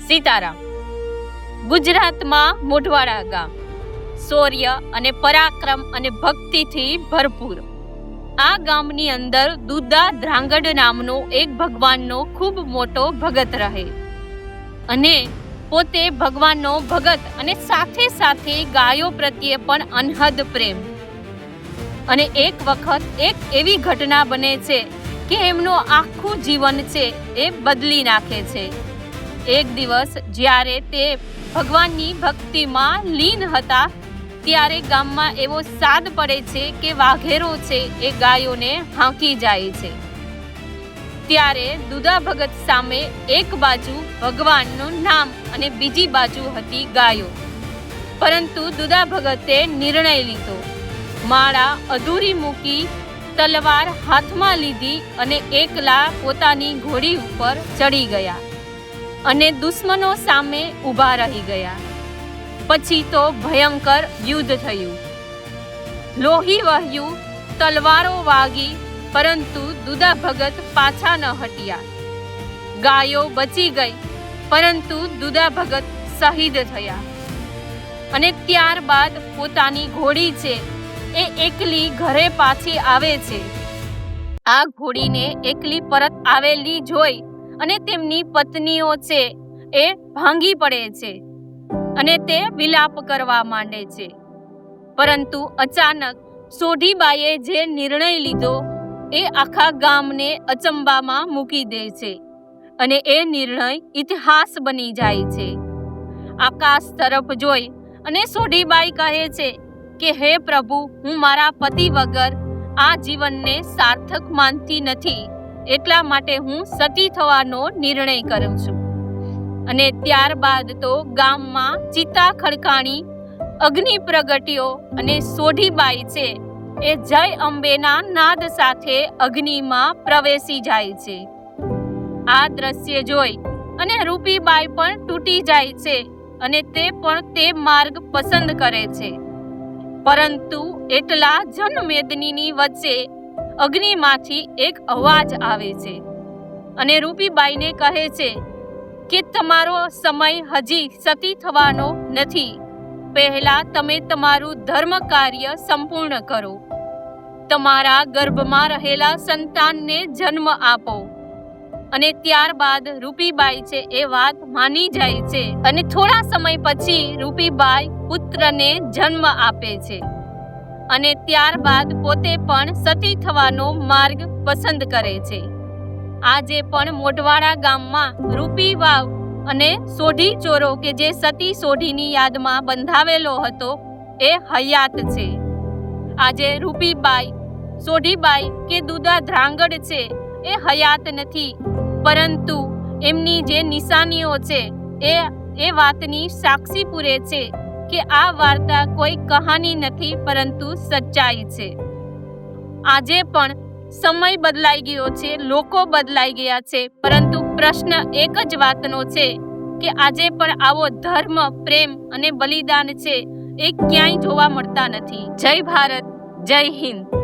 સીતારામ ગુજરાતમાં મોઢવાડા ગામ શૌર્ય અને પરાક્રમ અને ભક્તિથી ભરપૂર આ ગામની અંદર દુદા ધ્રાંગડ નામનો એક ભગવાનનો ખૂબ મોટો ભગત રહે અને પોતે ભગવાનનો ભગત અને સાથે સાથે ગાયો પ્રત્યે પણ અનહદ પ્રેમ. અને એક વખત એક એવી ઘટના બને છે કે એમનું આખું જીવન છે એ બદલી નાખે છે. એક દિવસ જ્યારે તે ભગવાનની ભક્તિમાં લીન હતા ત્યારે ગામમાં એવો સાદ પડે છે કે વાઘેરો છે એ ગાયોને હાંકી જાય છે. ત્યારે દુદા ભગત સામે એક બાજુ ભગવાનનું નામ અને બીજી બાજુ હતી ગાયો. પરંતુ દુદા ભગતે નિર્ણય લીધો, માળા અધૂરી મૂકી તલવાર હાથમાં લીધી અને એકલા પોતાની ઘોડી ઉપર ચડી ગયા અને દુશ્મનો સામે ઊભા રહી ગયા. પછી તો ભયંકર યુદ્ધ થયું, લોહી વહ્યું, તલવારો વાગી, પરંતુ દુદા ભગત પાછા ન હટ્યા. ગાયો બચી ગઈ, પરંતુ દુદા ભગત શહીદ થયા. અને ત્યારબાદ પોતાની ઘોડી છે એ એકલી ઘરે પાછી આવે છે. આ ઘોડીને એકલી પરત આવેલી જોઈ અને તેમની પત્નીઓ છે એ ભાંગી પડે છે અને તે વિલાપ કરવા માંડે છે. પરંતુ અચાનક સોઢીબાઈએ જે નિર્ણય લીધો એ આખા ગામને અચંબામાં મૂકી દે છે અને એ નિર્ણય ઇતિહાસ બની જાય છે. આકાશ તરફ જોઈ અને સોઢીબાઈ કહે છે કે હે પ્રભુ, હું મારા પતિ વગર આ જીવનને સાર્થક માનતી નથી, એટલા માટે હું સતી થવાનો નિર્ણય કરું છું. અને ત્યારબાદ તો ગામમાં ચિતા ખડકાણી, અગ્નિ પ્રગટ્યો અને સોઢીબાઈ છે એ જય અંબેના નાદ સાથે અગ્નિમાં પ્રવેશી જાય છે. આ દ્રશ્ય જોઈ અને રૂપીબાઈ પણ તૂટી જાય છે અને તે પણ તે માર્ગ પસંદ કરે છે. પરંતુ એટલા જનમેદનીની વચ્ચે અગ્નિમાંથી એક અવાજ આવે છે અને રૂપીબાઈને કહે છે કે તમારો સમય હજી સતી થવાનો નથી, પહેલા તમે તમારું ધર્મ કાર્ય સંપૂર્ણ કરો, તમારા ગર્ભમાં રહેલા સંતાનને જન્મ આપો. અને ત્યારબાદ રૂપીબાઈ છે એ વાત માની જાય છે અને થોડા સમય પછી રૂપીબાઈ પુત્રને જન્મ આપે છે અને ત્યારબાદ પોતે પણ સતી થવાનો માર્ગ પસંદ કરે છે. આજે પણ મોઢવાડા ગામમાં રૂપી વાવ અને સોઢી ચોરો કે જે સતી સોઢીની યાદમાં બંધાવેલો હતો એ હયાત છે. આજે રૂપીબાઈ, સોઢીબાઈ કે દુદા ધ્રાંગડ છે એ હયાત નથી, પરંતુ એમની જે નિશાનીઓ છે એ વાતની સાક્ષી પૂરે છે કે આ વાર્તા કોઈ કહાની નથી પરંતુ સચ્ચાઈ છે. આજે પણ સમય બદલાઈ ગયો છે, લોકો બદલાઈ ગયા છે, પરંતુ પ્રશ્ન એક જ વાતનો છે કે આજે પણ આવો ધર્મ, પ્રેમ અને બલિદાન છે એ ક્યાંય જોવા મળતા નથી. જય ભારત, જય હિન્દ.